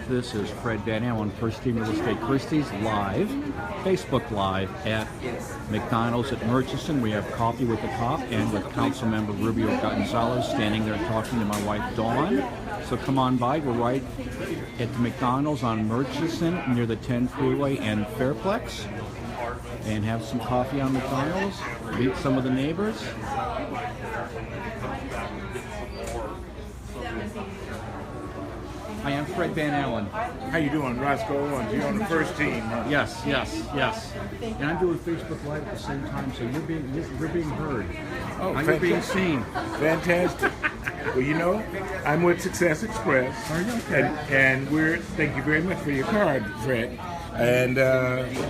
This is Fred Van Allen, First Team Real Estate Christie's live, Facebook Live at McDonald's at Murchison. We have coffee with the cop and with Councilmember Rubio Gonzalez standing there talking to my wife Dawn. So come on by. We're right at the McDonald's on Murchison near the 10 freeway and Fairplex. And have some coffee on McDonald's, meet some of the neighbors. Hi, I'm Fred Van Allen. How you doing, Roscoe? You're on the first team. Huh? Yes. And I'm doing Facebook Live at the same time, so you're being heard. Oh, you're being seen. Fantastic. Well, you know, I'm with Success Express. Are you okay? And thank you very much for your card, Fred. And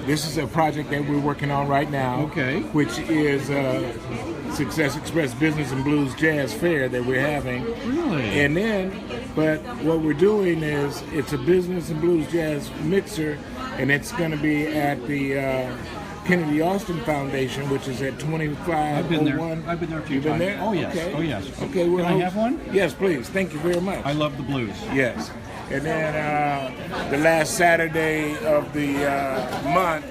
this is a project that we're working on right now. Okay. Which is Success Express Business and Blues Jazz Fair that we're having. Really? And then, but what we're doing is it's a business and blues jazz mixer, and it's going to be at the Kennedy Austin Foundation, which is at 2501. I've been there a few You've been times. there? Oh yes. Okay. Oh yes. Okay. Can I have one? Yes, please. Thank you very much. I love the blues. Yes. And then the last Saturday of the month,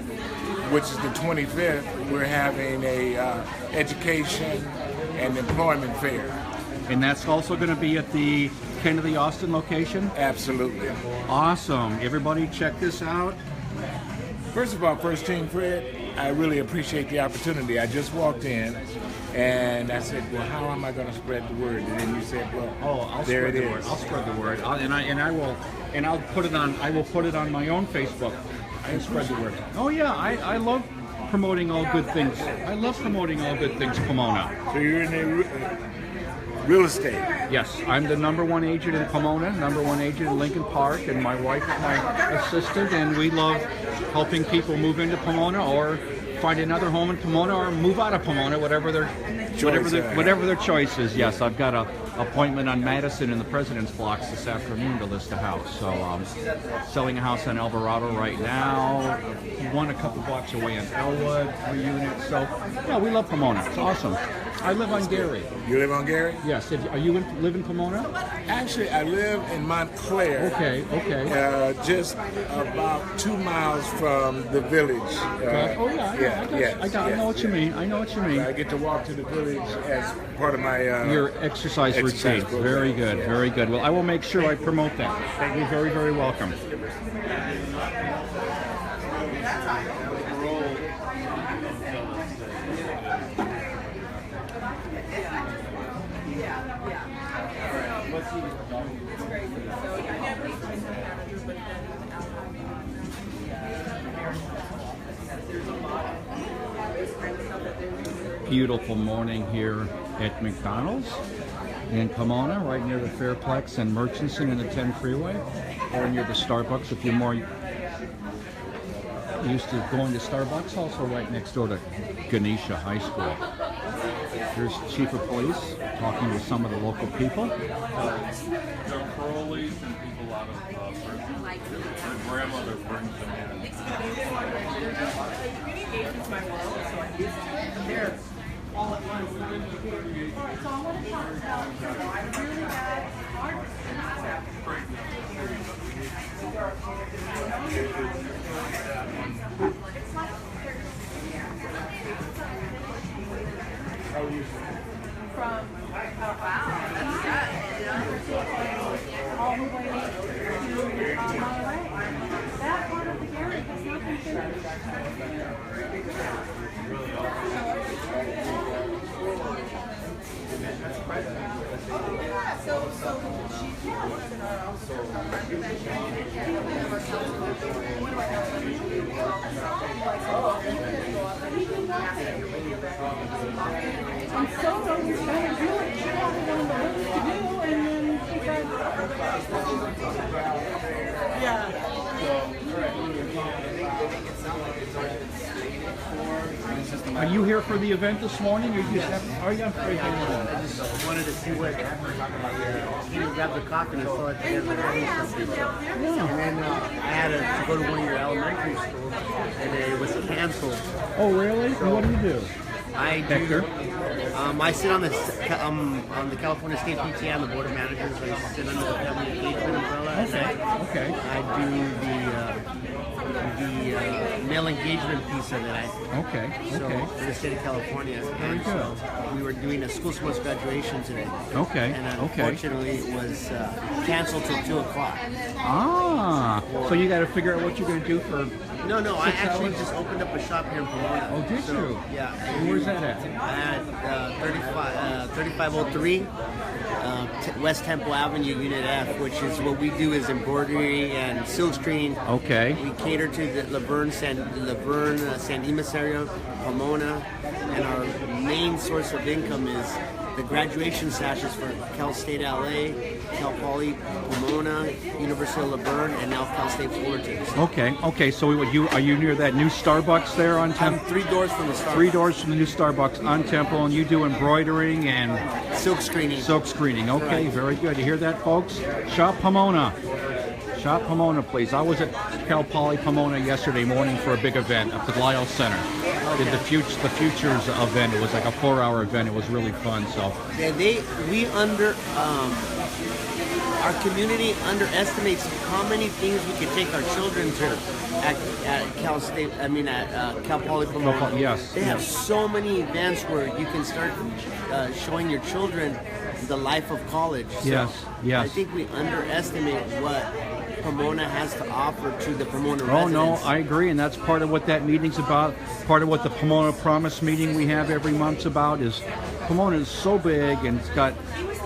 which is the 25th, we're having a education and employment fair. And that's also going to be at the Kennedy Austin location? Absolutely. Awesome. Everybody check this out. First of all, First Team Fred, I really appreciate the opportunity. I just walked in and I said, well, how am I going to spread the word? And then you said, well, I'll there spread it the is. word. I'll spread the word. I will put it on my own Facebook and spread the word. Oh yeah, I love promoting all good things. I love promoting all good things, Pomona. So you're in the real estate. Yes, I'm the #1 agent in Pomona, #1 agent in Lincoln Park, and my wife is my assistant, and we love helping people move into Pomona or find another home in Pomona or move out of Pomona, whatever their choice is. Yes, I've got an appointment on Madison in the President's Blocks this afternoon to list a house. So selling a house on Alvarado right now, one a couple blocks away in Elwood, 3 units. So yeah, we love Pomona. It's awesome. I live on Gary. You live on Gary? Yes. Are you live in Pomona? Actually, I live in Montclair. Okay. Just about 2 miles from the village. I know what you mean. I get to walk to the village as part of my your exercise routine. Program. Very good, very good. Well, I will make sure I promote that. You're very, very welcome. Beautiful morning here at McDonald's in Pomona, right near the Fairplex and Murchison in the 10 freeway, or near the Starbucks if you're more used to going to Starbucks, also right next door to Ganesha High School. Here's the Chief of Police talking with some of the local people. There are parolees and people out of prison. Their grandmother brings them in. They're all at once. So I want to talk about really bad art. From wow, that's sad. All the way to Monterey. That part of the garage has not been finished. So she's and so he's going to do it. She wanted on the list to do, and then she said, yeah. Are you here for the event this morning? Or you just have, are you? I just wanted to see what happened. You grabbed the coffee and I saw it together. And then I had to go to one of your elementary schools, and it was canceled. Oh, really? So what do you do? I do. Hector? I sit on the California State PTA on the board of managers. I sit under the family engagement umbrella. Okay. Okay. I do the male engagement piece of it. Okay. So Okay. for the state of California, Very and so we were doing a school sports graduation today. Okay. And Okay. unfortunately, it was canceled till 2 o'clock. Ah. So you got to figure out what you're going to do for. No, I 6 actually hours? just opened up a shop here in Pomona. Oh, did So, you? Yeah. And where's that at? At 3503 West Temple Avenue, Unit F, which is what we do is embroidery and silk screening. Okay. We cater to the Laverne, San Dimas area, Pomona, and our main source of income is the graduation sashes for Cal State LA, Cal Poly Pomona, University of Laverne, and now Cal State Fullerton. Okay. Okay. So are you near that new Starbucks there on I'm Temple? 3 doors from the Starbucks. 3 doors from the new Starbucks on Temple, and you do embroidering and Silk screening. silk screening. Okay, Correct. very good. You hear that, folks? Shop Pomona. Shop Pomona, please. I was at Cal Poly Pomona yesterday morning for a big event at the Lyle Center. Did the Futures event. It was like a 4-hour event. It was really fun. So Yeah, our community underestimates how many things we can take our children to at Cal State. I mean, at Cal Poly Pomona. Yes, They have yes. so many events where you can start showing your children the life of college. So Yes, yes. I think we underestimate what Pomona has to offer to the Pomona Oh no, residents. I agree, and that's part of what that meeting's about. Part of what the Pomona Promise meeting we have every month's about is Pomona is so big and it's got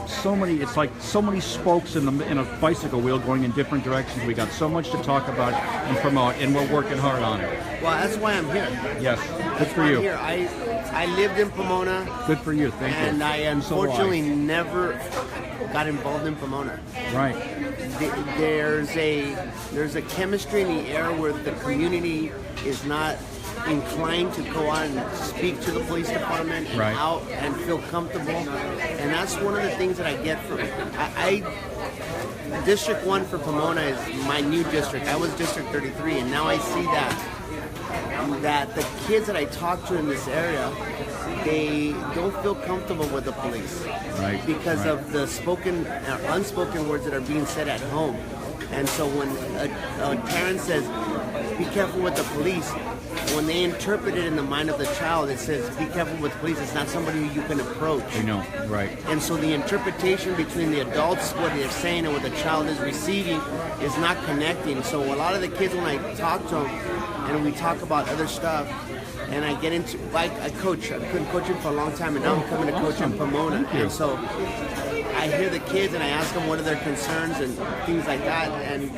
so many. It's like so many spokes in a bicycle wheel going in different directions. We got so much to talk about and promote, and we're working hard on it. Well, that's why I'm here. Yes, good for I'm you. here. I lived in Pomona. Good for you. Thank you. And I So do I. unfortunately never got involved in Pomona. Right. There's a chemistry in the air where the community is not inclined to go out and speak to the police department and Right. out and feel comfortable. And that's one of the things that I get from District 1 for Pomona is my new district. I was District 33, and now I see that the kids that I talk to in this area, they don't feel comfortable with the police, Right, because right. of the spoken or unspoken words that are being said at home. And so when a parent says, "Be careful with the police," when they interpret it in the mind of the child, it says, "Be careful with the police." It's not somebody who you can approach. You know. Right. And so the interpretation between the adults, what they're saying, and what the child is receiving is not connecting. So a lot of the kids, when I talk to them and we talk about other stuff, and I get into, I coach. I've been coaching for a long time, and now I'm coming to coach in Pomona. Thank you. And so I hear the kids, and I ask them what are their concerns and things like that, and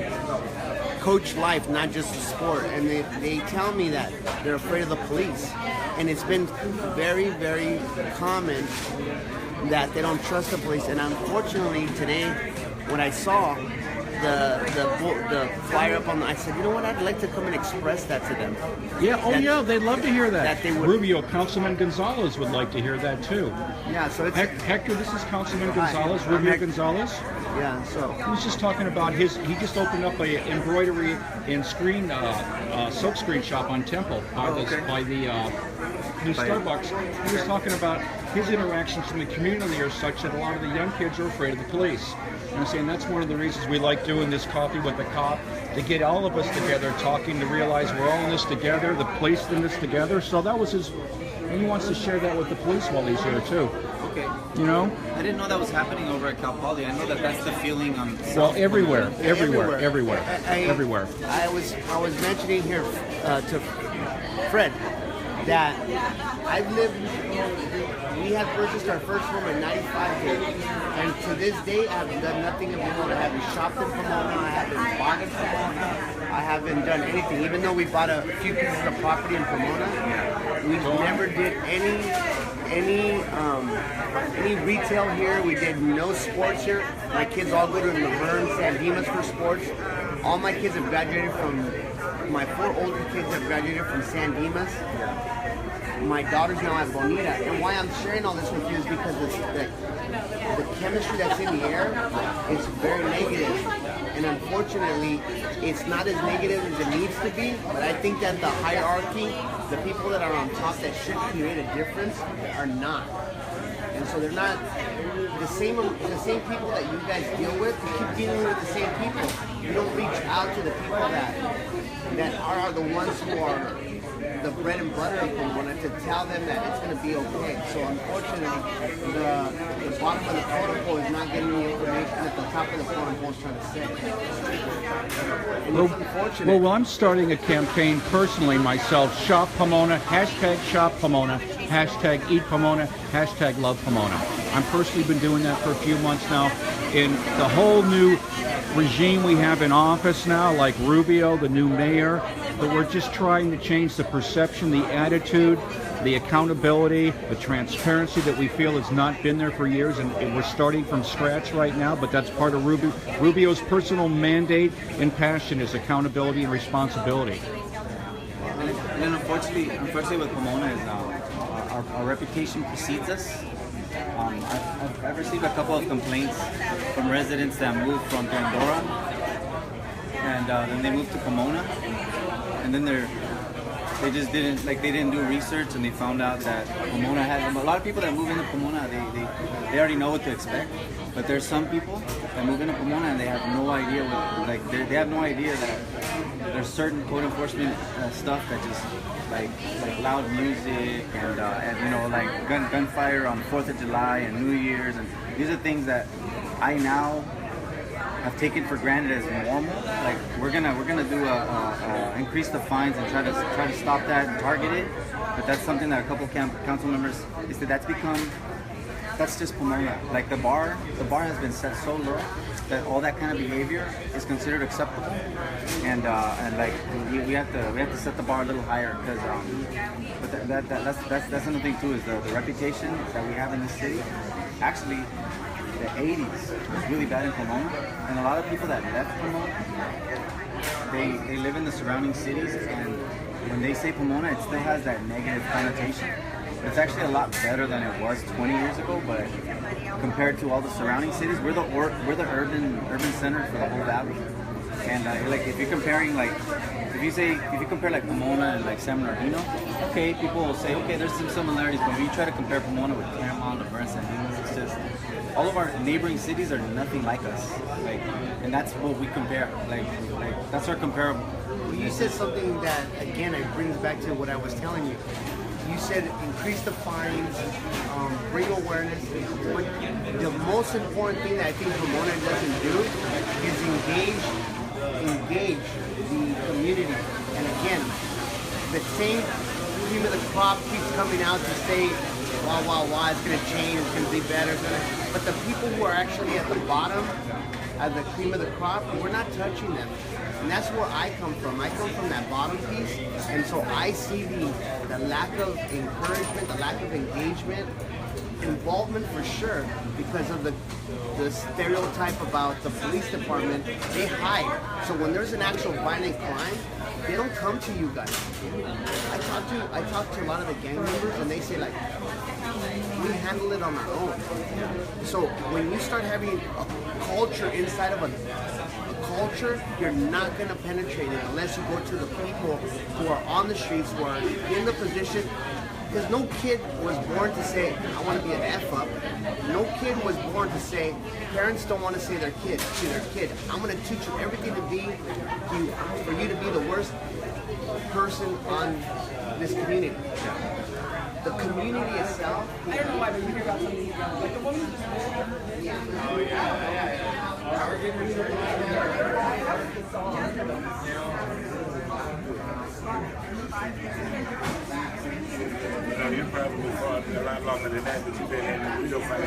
coach life, not just the sport. And they tell me that they're afraid of the police. And it's been very, very common that they don't trust the police. And unfortunately today, when I saw the flyer up on I said, you know what, I'd like to come and express that to them. Yeah. Oh That- yeah. They'd love to hear that. that they would- Rubio, Councilman Gonzalez would like to hear that too. Yeah, so it's, Hector, this is Councilman Hi, Gonzalez. I'm Rubio Hec- Gonzalez. yeah, so. He was just talking about he just opened up a embroidery and silk screen shop on Temple by the new Starbucks. He was talking about his interactions in the community are such that a lot of the young kids are afraid of the police. And I'm saying that's one of the reasons we like doing this coffee with the cop, to get all of us together talking, to realize we're all in this together, the police in this together. So that was his, and he wants to share that with the police while he's here too. Okay. You know? I didn't know that was happening over at Cal Poly. I know that that's the feeling on. Well, everywhere. I was mentioning here to Fred that I've lived. We had purchased our first home in '95 here, and to this day I've done nothing in Pomona. I haven't shopped in Pomona. I haven't bought in Pomona. I haven't done anything. Even though we bought a few pieces of property in Pomona, we never did any retail here. We did no sports here. My kids all go to Laverne, San Dimas for sports. All my kids have graduated from, my 4 older kids have graduated from San Dimas. My daughter's now at Bonita. And why I'm sharing all this with you is because the chemistry that's in the air is very negative. And unfortunately, it's not as negative as it needs to be. But I think that the hierarchy, the people that are on top that should create a difference, are not. And so they're not the same people that you guys deal with. You keep dealing with the same people. You don't reach out to the people that are the ones who are the bread and butter of Pomona, to tell them that it's going to be okay. So unfortunately, the bottom of the totem pole is not getting the information that the top of the totem pole is trying to say. And it's unfortunate. Well, I'm starting a campaign personally myself. Shop Pomona, hashtag Shop Pomona, hashtag Eat Pomona, hashtag Love Pomona. I'm personally been doing that for a few months now. In the whole new regime we have in office now, like Rubio, the new mayor, but we're just trying to change the perception, the attitude, the accountability, the transparency that we feel has not been there for years, and we're starting from scratch right now, but that's part of Rubio's personal mandate and passion is accountability and responsibility. And then unfortunately with Pomona is our reputation precedes us. I've received a couple of complaints from residents that moved from Pandora, and then they moved to Pomona, and then they didn't do research, and they found out that Pomona has a lot of people that move into Pomona. They already know what to expect, but there's some people that move into Pomona and they have no idea they have no idea that there's certain code enforcement stuff that just like loud music and like gunfire on 4th of July and New Year's, and these are things that I now have taken for granted as normal. Like we're gonna do increase the fines and try to stop that and target it. But that's something that a couple council members is that's just Pomona. Like the bar has been set so low that all that kind of behavior is considered acceptable, and like we have to set the bar a little higher because but that's another thing too is the reputation that we have in this city. Actually, the 80s was really bad in Pomona, and a lot of people that left Pomona, they live in the surrounding cities, and when they say Pomona, it still has that negative connotation. It's actually a lot better than it was 20 years ago, but compared to all the surrounding cities, we're the urban center for the whole valley. And like if you're comparing if you compare like Pomona and like San Bernardino, okay, people will say okay, there's some similarities, but when you try to compare Pomona with Claremont, Laverne, it's just all of our neighboring cities are nothing like us. Like, and that's what we compare. Like that's our comparable. Well, you said something that again it brings back to what I was telling you. You said increase the fines, bring awareness, but the most important thing that I think Pomona doesn't do is engage the community. And again, the same cream of the crop keeps coming out to say, wow, it's going to change, it's going to be better. But the people who are actually at the bottom, at the cream of the crop, we're not touching them. And that's where I come from. I come from that bottom piece, and so I see the lack of encouragement, the lack of engagement, involvement for sure, because of the stereotype about the police department. They hide. So when there's an actual violent crime, they don't come to you guys. I talk to a lot of the gang members, and they say like, we handle it on our own. So when you start having a culture inside of a culture, you're not going to penetrate it unless you go to the people who are on the streets, who are in the position. Because no kid was born to say, I want to be an F up. No kid was born to say, parents don't want to say to their kid, I'm going to teach you everything for you to be the worst person on this community. The community itself. I don't know why, but you hear about something like the woman. You probably fought a lot longer than that, but you've been in the real fight.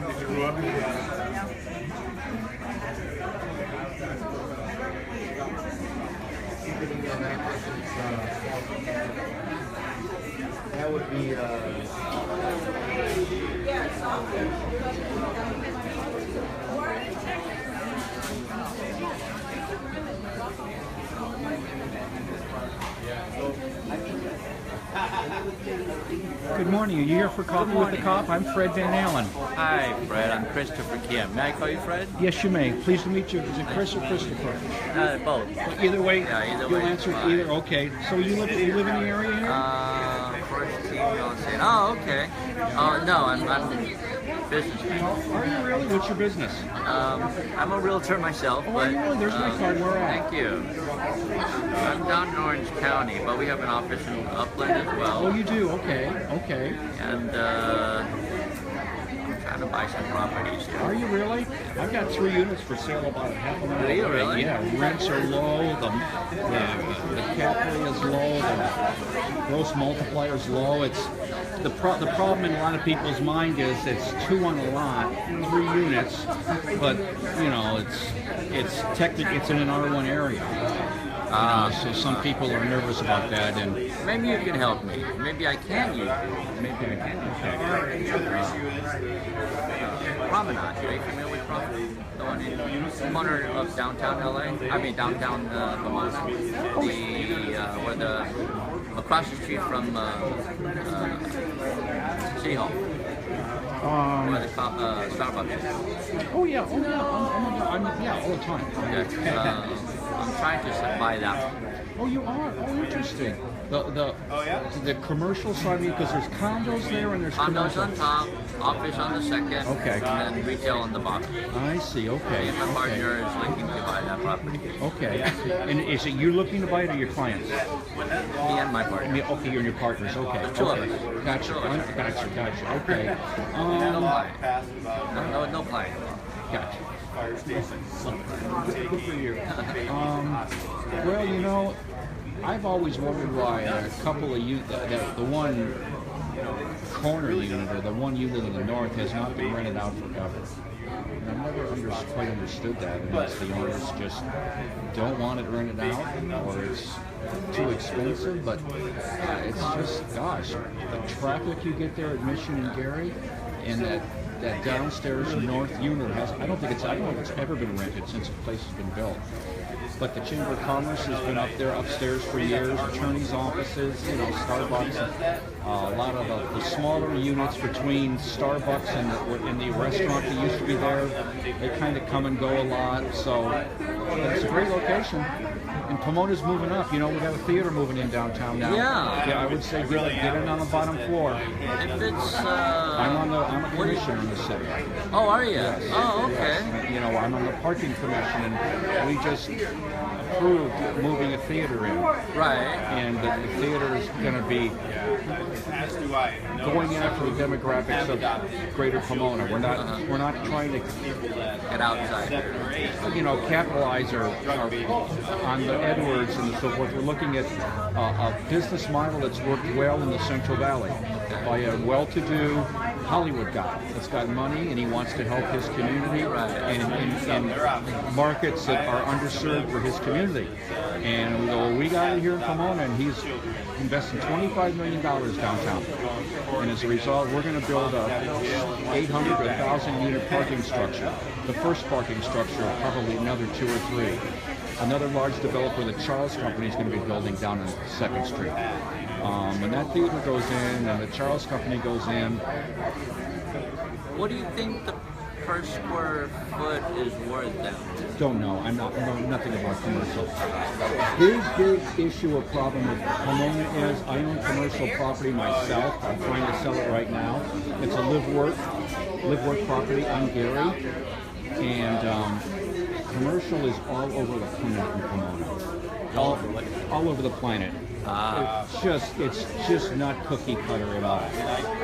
Did you grow up here? That would be Good morning. Are you here for Coffee with the Cop? I'm Fred Van Allen. Hi, Fred. I'm Christopher Kim. May I call you Fred? Yes, you may. Pleased to meet you. Is it Chris or Christopher? Both. Either way, Yeah, either you'll way, answer fine. either. Okay. So you live in the area here? First team real estate. Oh, okay. No, I'm businessman. Are you really? What's your business? I'm a realtor myself, Oh, but really? There's my card. Where at? thank you. I'm down in Orange County, but we have an office in Upland as Oh, well. you do? Okay. Okay. And I'm trying to buy some properties here. Are you really? I've got 3 units for sale about a half a mile Do you away. really? Yeah, rents are low, the cap rate is low, the gross multiplier is low. It's the problem in a lot of people's mind is it's 2 on a lot, 3 units, but you know it's technically it's in an R1 area. So some people are nervous about that, and Maybe you can help me. Maybe I can use it. maybe I can. Promenade. Are you familiar with Promenade? The one in the corner of downtown LA? I mean downtown Pomona. Where the across the street from City Hall. Where the Starbucks is. Oh yeah, yeah, all the time. Yeah, I'm trying to buy that one. Oh, you are. Oh, interesting. The commercial side, because there's condos there and there's Condos commercial. on top, office on the second, Okay. and then retail on the bottom. I see. Okay. And my partner is looking to buy that property. Okay. And is it you looking to buy it or your clients? Me and my partner. Okay, you and your partners. Okay. The two of Okay. us. Gotcha. Two of us. Gotcha. Okay. No client. No client. Gotcha. Good for you. Well, you know, I've always wondered why a couple of you, the one corner unit or the one unit in the north has not been rented out forever. And I've never quite understood that. And it's the owners just don't want it rented out, or it's too expensive. But it's just, gosh, the traffic you get there at Mission and Gary, and that downstairs north unit I don't know if it's ever been rented since the place has been built. But the Chamber of Commerce has been up there upstairs for years, attorneys' offices, Starbucks, a lot of the smaller units between Starbucks and the restaurant that used to be there, they kind of come and go a lot, so it's a great location. And Pomona's moving up. We got a theater moving in downtown now. Yeah. I would say get in on the bottom floor. If it's I'm a commissioner in the city. Oh, are you? Yes. Oh, okay. Yes. I'm on the parking commission, and we just approved moving a theater in. Right. And the theater is going to be going after the demographics of Greater Pomona. We're not trying to Get outside. capitalize on the Edwards and so forth. We're looking at a business model that's worked well in the Central Valley by a well-to-do Hollywood guy that's got money and he wants to help his community and markets that are underserved for his community. And we go, well, we got it here in Pomona, and he's investing $25 million downtown. And as a result, we're going to build a 800 to 1,000 unit parking structure. The first parking structure, probably another 2 or 3. Another large developer, the Charles Company, is going to be building down on 2nd Street. When that theater goes in and the Charles Company goes in. What do you think the per square foot is worth then? Don't know. I know nothing about commercial. Big issue or problem with Pomona is I own commercial property myself. I'm trying to sell it right now. It's a live-work property on Gary. And commercial is all over the planet in Pomona. All over the planet. It's just not cookie cutter at all.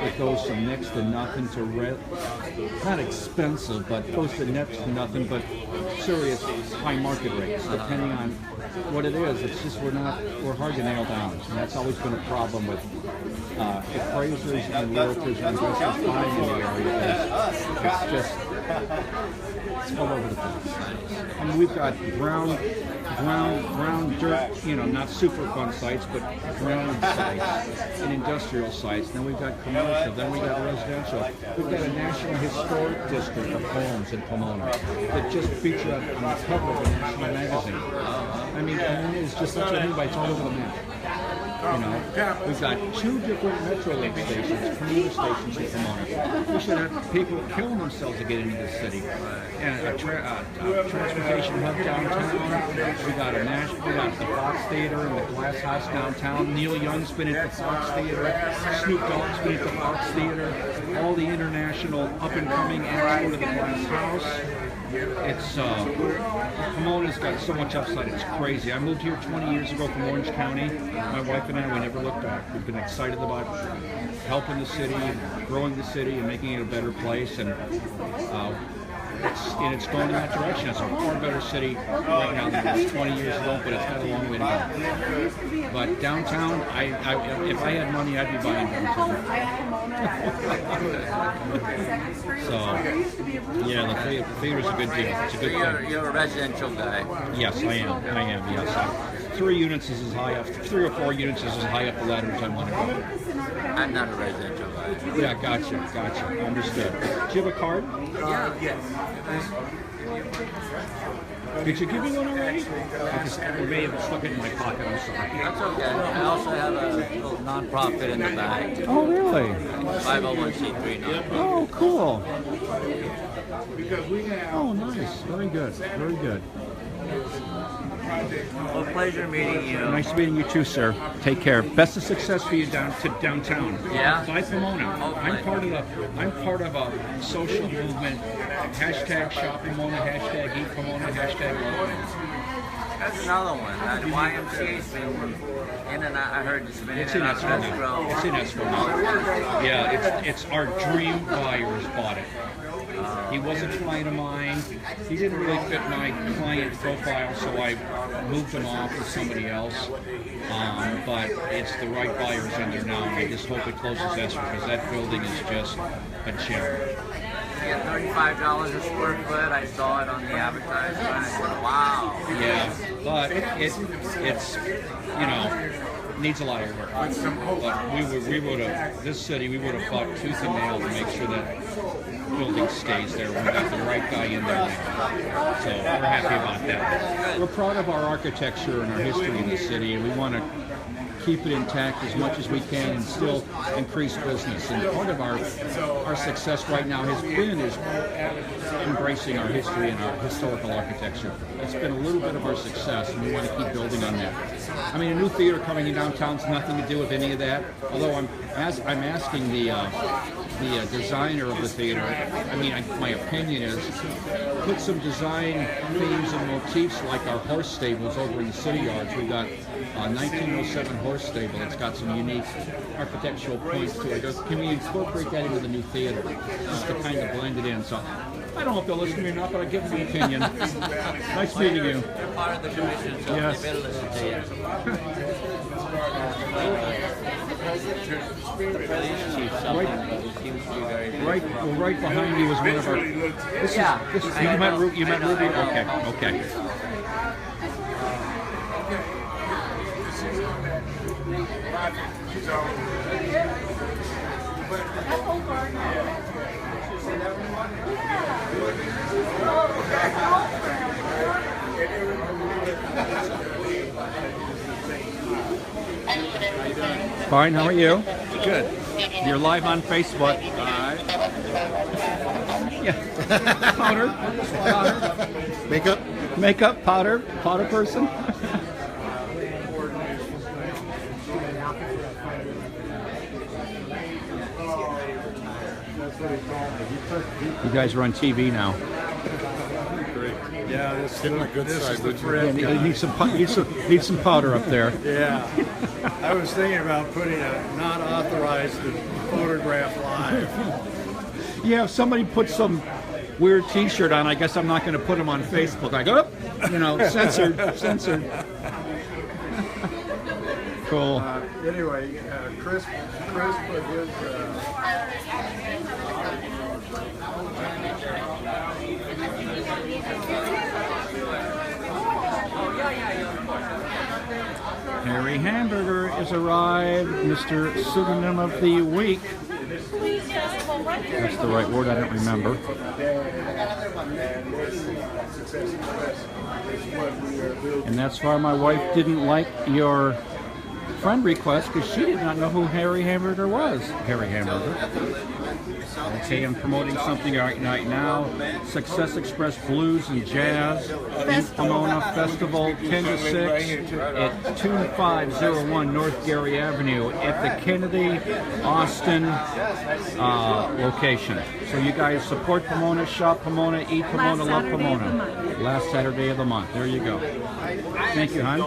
It goes from next to nothing to not expensive, but goes to next to nothing, but serious high market rates, depending on what it is. It's just we're hard to nail down. And that's always been a problem with appraisers and realtors and investors buying in the area. It's all over the place. I mean, we've got brown dirt, not super fun sites, but brown sites and industrial sites. Then we've got commercial, then we got residential. We've got a national historic district of homes in Pomona that just feature on the cover of a national magazine. I mean, it's just such a new, it's all over the map. You know, we've got 2 different Metrolink stations, commuter stations in Pomona. We should have people killing themselves to get into the city. And a transportation hub downtown. We got we got the Fox Theater and the Glass House downtown. Neil Young's been at the Fox Theater. Snoop Dogg's been at the Fox Theater. All the international up-and-coming acts go to the Glass House. It's Pomona's got so much upside, it's crazy. I moved here 20 years ago from Orange County. My wife and I, we never looked back. We've been excited about helping the city, growing the city, and making it a better place. And it's going in that direction. It's a far better city right now than it was 20 years ago, but it's got a long way to go. But downtown, if I had money, I'd be buying downtown. So, yeah, the theater's a good deal. It's a good thing. You're a residential guy. Yes, I am. Yes, 3 units is as high up. 3 or 4 units is as high up the ladder as I want to go. I'm not a residential guy. Yeah, gotcha. Understood. Do you have a card? Yeah. Yes. Did you give me one already? I may have stuck it in my pocket. I'm sorry. That's okay. I also have a little nonprofit in the back. Oh, really? 501c3 nonprofit. Oh, cool. Oh, nice. Very good. Well, pleasure meeting you. Nice meeting you too, sir. Take care. Best of success for you downtown. Yeah. By Pomona. Hopefully. I'm part of a social movement. Hashtag Shop Pomona. Hashtag Eat Pomona. Hashtag Love Pomona. That's another one. The YMCA's been in and out. I heard it's been It's in in and out of escrow now. escrow. It's in escrow now. Yeah, it's our dream buyers bought it. He was a client of mine. He didn't really fit my client profile, so I moved him off to somebody else. But it's the right buyers in there now, and I just hope it closes escrow because that building is just a gem. Yeah, $35 a square foot. I saw it on the advertisement. I said, wow. Yeah, but it's needs a lot of work. But we would have, this city, we would have fought tooth and nail to make sure that building stays there. We got the right guy in there now. So we're happy about that. We're proud of our architecture and our history in the city, and we want to keep it intact as much as we can and still increase business. And part of our success right now has been embracing our history and our historical architecture. That's been a little bit of our success, and we want to keep building on that. I mean, a new theater coming in downtown has nothing to do with any of that. Although I'm asking the designer of the theater. I mean, my opinion is put some design themes and motifs like our horse stables over in the city yards. We've got a 1907 horse stable. It's got some unique architectural points to it. Can we incorporate that into the new theater just to kind of blend it in? So I don't know if they'll listen to me or not, but I give them an opinion. Nice meeting you. You're part of the commission, so Yes. they better listen to you. The police chief, something, but he seems to be very good. Right behind you is one of our. This is you met Rubio. Okay. Fine, how are you? Good. You're live on Facebook. Yeah. Powder. Makeup, powder person. You guys are on TV now. Yeah, this is the thread. Yeah, you need some powder up there. Yeah. I was thinking about putting a not authorized photograph live. Yeah, if somebody puts some weird T-shirt on, I guess I'm not going to put them on Facebook. I go, censored. Cool. Anyway, Chris put his. Harry Hamburger has arrived, Mr. Pseudonym of the Week. That's the right word, I don't remember. And that's why my wife didn't like your friend request because she did not know who Harry Hamburger was. Harry Hamburger. Okay, I'm promoting something right now. Success Express Blues and Jazz in Pomona Festival, 10 to 6 at 2501 North Gary Avenue at the Kennedy Austin location. So you guys support Pomona, shop Pomona, eat Pomona, love Pomona. Last Saturday of the month. There you go. Thank you, hon.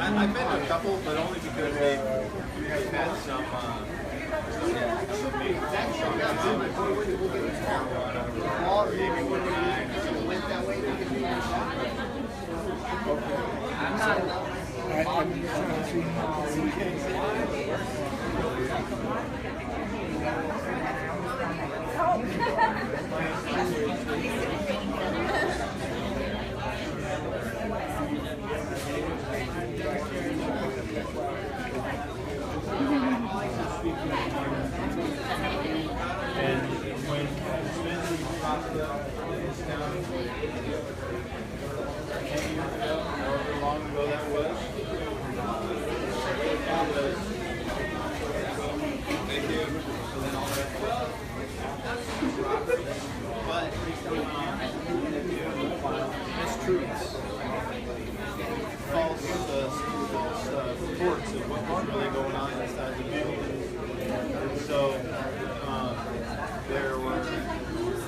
I've been to a couple, but only because they've had some. However long ago that was. They do. But mistruths, false reports of what was really going on inside the building. So there were news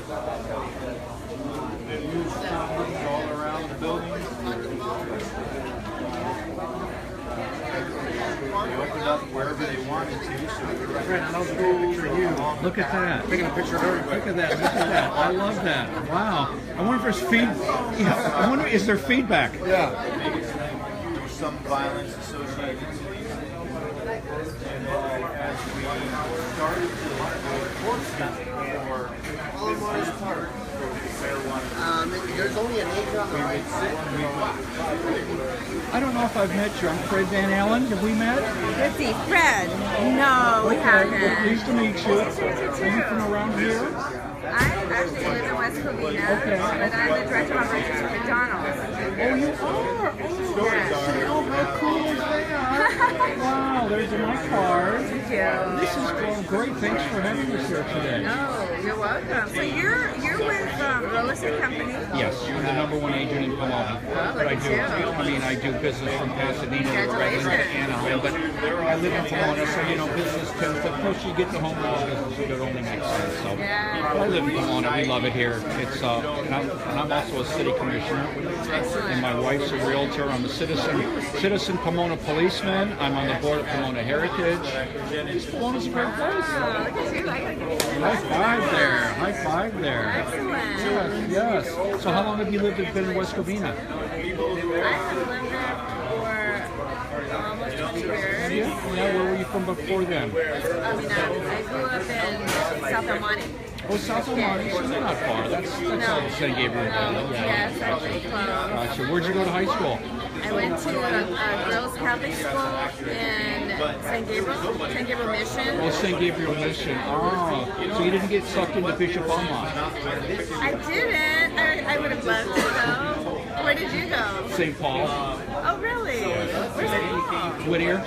conferences all around the building. They opened up wherever they wanted to. So Look at that. Taking a picture of everybody. Look at that. Look at that. I love that. Wow. I wonder if there's yeah, I wonder, is there feedback? Yeah. there was some violence associated to these. And then as we started to report stuff for this part, There's only an acre on the right I don't know if I've met you. I'm Fred Van Allen. Have we met? Let's see, Fred. No, we haven't. Well, pleased to meet you. Pleased to meet you too. Are you from around here? I actually live in West Covina, Okay. but I'm the director of operations for McDonald's. Oh, you are? Oh, how cool is that? Wow, there's my card. Thank you. This is great. Thanks for having us here today. Oh, you're welcome. So you're with real estate company? Yes, I'm the #1 agent in Pomona. Oh, But I look do. at you. I mean, I do business from Pasadena to Redmond to Anaheim, but I live in Pomona, so business tends to push you get the home law business. It only makes sense. So Yeah. I live in Pomona. We love it here. It's and I'm also a city commissioner, and my wife's a realtor. I'm a citizen Pomona policeman. I'm on the board of Pomona Heritage. Pomona's a great place. Oh, look at you. I gotta give you High five there. High five there. Excellent. Yes. So how long have you been in West Covina? I have lived there for almost 20 years. Yeah. Where were you from before then? I grew up in South El Monte. Oh, South El Monte. So they're not far. That's all the San Gabriel Valley. Yes, actually close. Gotcha. Where'd you go to high school? I went to a girls' Catholic school in San Gabriel Mission. Oh, St. Gabriel Mission. Oh, so you didn't get sucked into Bishop Almont? I didn't. I would have loved to go. Where did you go? St. Paul. Oh, really? Where's St. Paul? Whittier.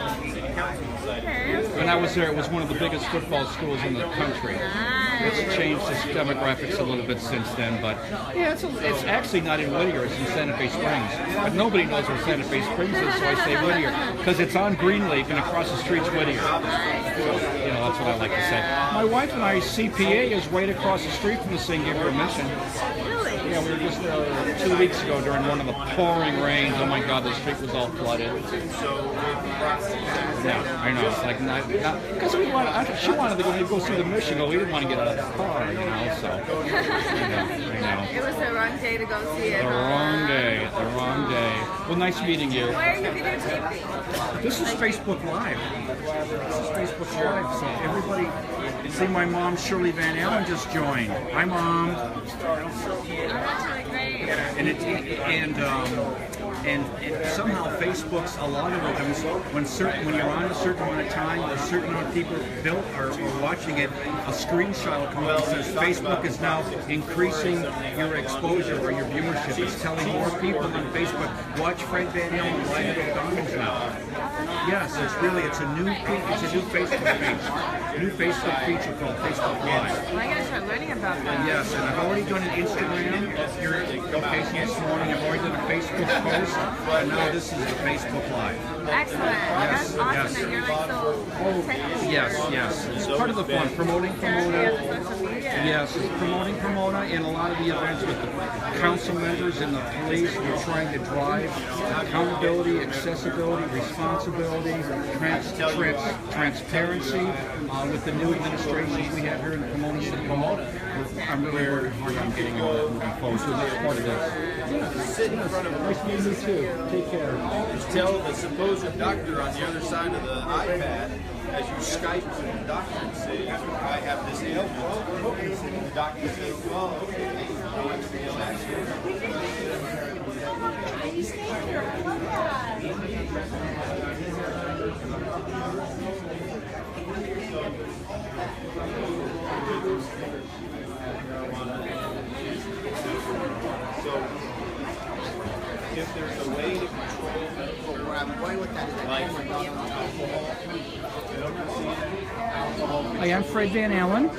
Okay. When I was there, it was one of the biggest football schools in the country. It's changed its demographics a little bit since then, but yeah, it's actually not in Whittier, it's in Santa Fe Springs. But nobody knows where Santa Fe Springs is, so I say Whittier, because it's on Greenleaf and across the street's Whittier. So, that's what I like to say. My wife and I, CPA is right across the street from the St. Gabriel Mission. Really? Yeah, we were just there 2 weeks ago during one of the pouring rains. Oh my God, the street was all flooded. Yeah, I know. It's like not because she wanted to go see the mission. We didn't want to get out of the car, so. I know. It was the wrong day to go see it. The wrong day. The wrong day. Well, nice meeting you. Where are you videotaping? This is Facebook Live. This is Facebook Live. So everybody, see my mom, Shirley Van Allen, just joined. Hi, Mom. Oh, that's really great. And and somehow Facebook's a lot of it. I mean, when you're on a certain amount of time, a certain amount of people built are watching it, a screenshot will come up and says Facebook is now increasing your exposure or your viewership. It's telling more people on Facebook, watch Fred Van Halen live at McDonald's now. Yes, it's a new Facebook page, new Facebook feature called Facebook Live. Well, I gotta start learning about that. Yes, and I've already done an Instagram here at location this morning. I've already done a Facebook post, and now this is the Facebook Live. Excellent. That's awesome that you're like so technical. Yes. It's part of the fun, promoting Pomona. Social media. Yes, it's promoting Pomona in a lot of the events with the council members and the police. We're trying to drive accountability, accessibility, responsibility, transparency with the new administrations we have here in Pomona City. I'm really working hard on getting all that moving forward. So that's part of this. Sit in front of Nice meeting you too. Take care. Just tell the supposed doctor on the other side of the iPad, as you Skype to the doctor and say, I have this ailment. And the doctor says, well, okay, if there's a way to control where I'm going with that is alcohol. Hi, I'm Fred Van Allen.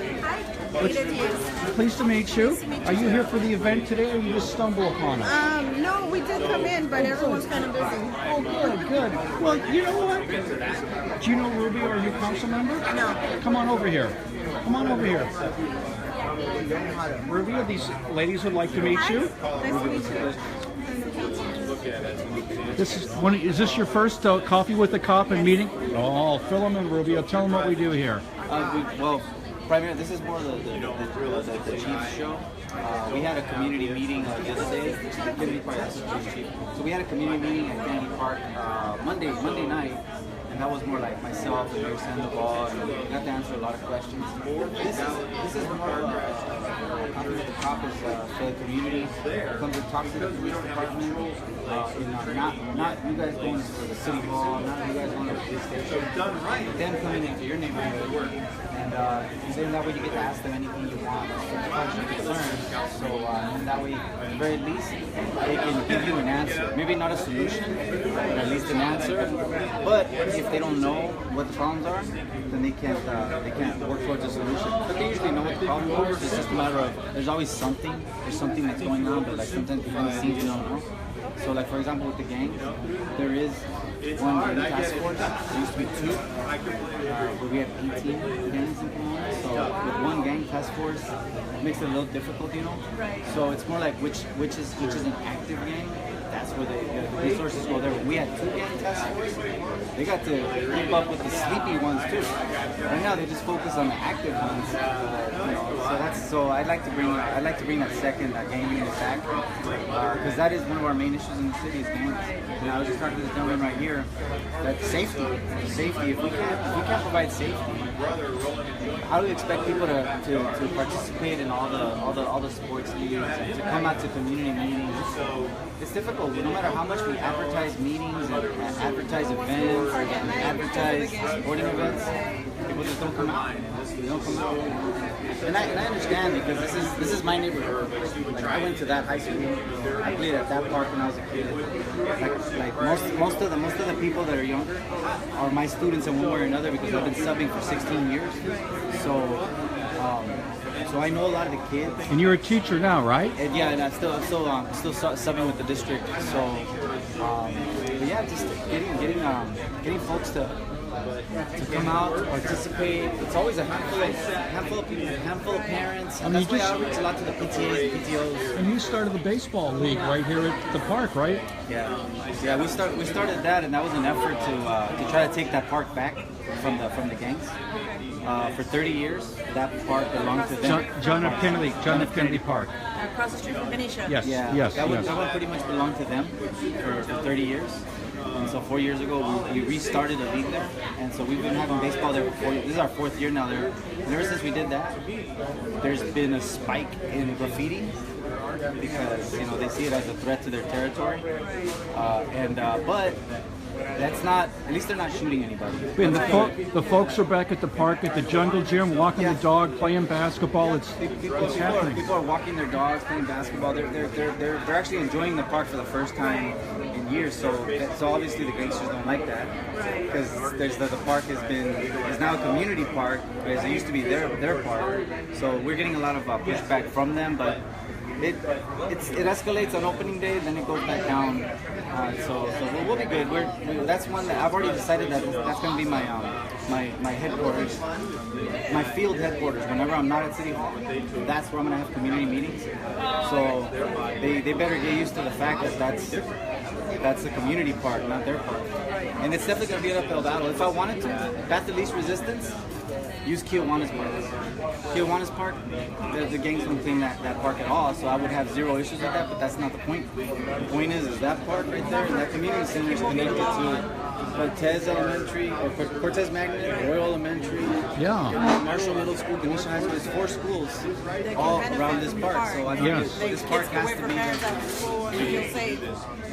Pleased to meet you. Are you here for the event today, or you just stumble upon it? No, we did come in, but everyone's kind of busy. Oh, good. Well, you know what? Do you know Rubio, our new council member? No. Come on over here. Rubio, these ladies would like to meet you. Nice to meet you. Is this your first coffee with the cop and meeting? Oh, fill them in, Rubio. Tell them what we do here. Primarily, this is more the Chiefs show. We had a community meeting the other day. Community Park, that's the Chief. So we had a community meeting at Community Park Monday night, and that was more like myself and Mayor Sandoval, and we got to answer a lot of questions. This is more of a coffee with the cop is for the community. Comes and talks to the police department. Not you guys going to the city hall, not you guys going to the police station. But them coming into your neighborhood. And then that way you get to ask them anything you want, concerns. So and that way, at the very least, they can give you an answer. Maybe not a solution, but at least an answer. But if they don't know what the problems are, then they can't work towards a solution. But they usually know what the problem is. It's just a matter of there's always something. There's something that's going on, but like sometimes behind the scenes you don't know. So like for example with the gangs, there is one task force. There used to be two, but we have 18 gangs in Pomona. So with one gang task force, it makes it a little difficult, you know. So it's more like which is an active gang. That's where the resources go there. We had two gang task force. They got to keep up with the sleepy ones too. Right now they just focus on the active ones. So I'd like to bring that second gang unit back because that is one of our main issues in the city is gangs. And I was just talking to the gentleman right here that safety. If we can't provide safety, how do we expect people to participate in all the sports leagues, to come out to community meetings? It's difficult. No matter how much we advertise meetings and advertise events and advertise sporting events, people just don't come out. They don't come out. And I understand because this is my neighborhood. Like I went to that high school. I played at that park when I was a kid. Like most of the people that are younger are my students in one way or another because I've been subbing for 16 years. So I know a lot of the kids. And you're a teacher now, right? And yeah, and I'm still subbing with the district. So, but yeah, just getting folks to come out, to participate. It's always a handful of people, handful of parents. And that's why I outreach a lot to the PTAs and PTOs. And you started the baseball league right here at the park, right? Yeah. We started that, and that was an effort to try to take that park back from the gangs. For 30 years, that park belonged to them. John F. Kennedy Park. Across the street from Benicia. Yes. That one pretty much belonged to them for 30 years. And so 4 years ago, we restarted a league there. And so we've been having baseball there for 4 years. This is our 4th year now there. And ever since we did that, there's been a spike in graffiti. park because they see it as a threat to their territory. But that's not. At least they're not shooting anybody. And the folks are back at the park at the jungle gym, walking the dog, playing basketball. It's happening. People are walking their dogs, playing basketball. They're actually enjoying the park for the first time in years. So obviously the gangsters don't like that because the park is now a community park, whereas it used to be their park. So we're getting a lot of pushback from them, but it escalates on opening day, then it goes back down. So we'll be good. That's one that I've already decided that's going to be my headquarters, my field headquarters. Whenever I'm not at City Hall, that's where I'm going to have community meetings. So they better get used to the fact that that's a community park, not their park. And it's definitely going to be an uphill battle. If I wanted to, path of least resistance, use Kiwanis Park. Kiwanis Park, the gangs don't claim that park at all, so I would have zero issues with that, but that's not the point. The point is that park right there, and that community center is connected to Cortez Elementary, or Cortez Magnet, Royal Elementary, Marshall Middle School, Ganesha High School. There's 4 schools all around this park, so I think this park has to be there.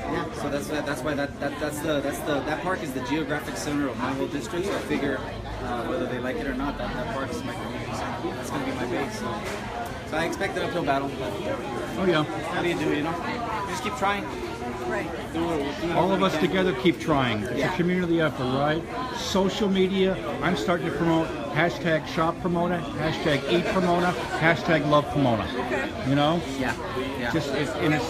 Yeah, so that's why that park is the geographic center of my whole district. So I figure whether they like it or not, that park is my community center. That's gonna be my base. So I expect an uphill battle. But how do you do? You just keep trying. Right. All of us together keep trying. It's a community effort, right? Social media, I'm starting to promote hashtag shop Pomona, hashtag eat Pomona, hashtag love Pomona. Okay. Yeah. We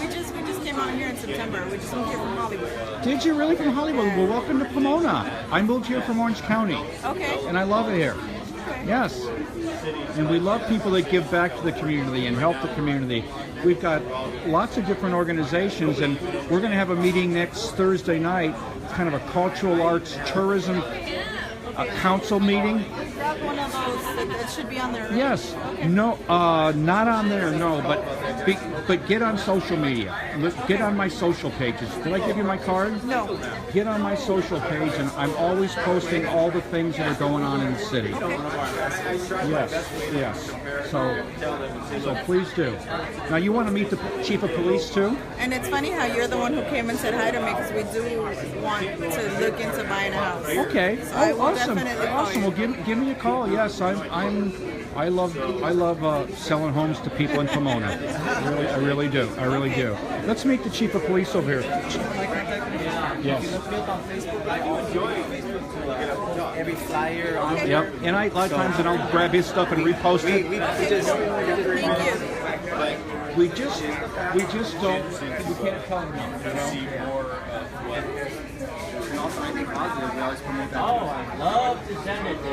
just came out here in September. We just moved here from Hollywood. Did you really, from Hollywood? Well, welcome to Pomona. I moved here from Orange County. Okay. And I love it here. Okay. Yes. And we love people that give back to the community and help the community. We've got lots of different organizations, and we're going to have a meeting next Thursday night. It's kind of a cultural arts tourism council meeting. Grab one of those that should be on there. Right? Yes. Okay. No, not on there. No, but get on social media. Get on my social pages. Did I give you my card? No. Get on my social page, and I'm always posting all the things that are going on in the city. Yes. So please do. Now you want to meet the chief of police too? And it's funny how you're the one who came and said hi to me because we do want to look into buying a house. Okay. So I will awesome. definitely call Awesome. you. Well, give me a call. Yes, I love selling homes to people in Pomona. I really do. Let's meet the chief of police over here. Yes. Every flyer on Yep. And a lot of times, and I'll grab his stuff and repost it. We just don't. We can't tell him no. And also anything positive, we always promote that. I love to send it to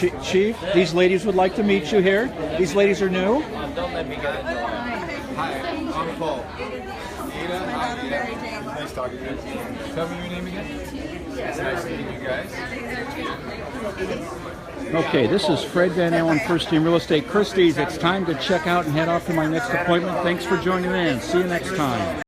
you. Chief, these ladies would like to meet you here. These ladies are new. Don't let me get it. Hi, I'm Paul. Nice talking to you. Tell me your name again. It's nice to meet you guys. Okay, this is Fred Van Allen, First Team Real Estate Christie's. It's time to check out and head off to my next appointment. Thanks for joining in. See you next time.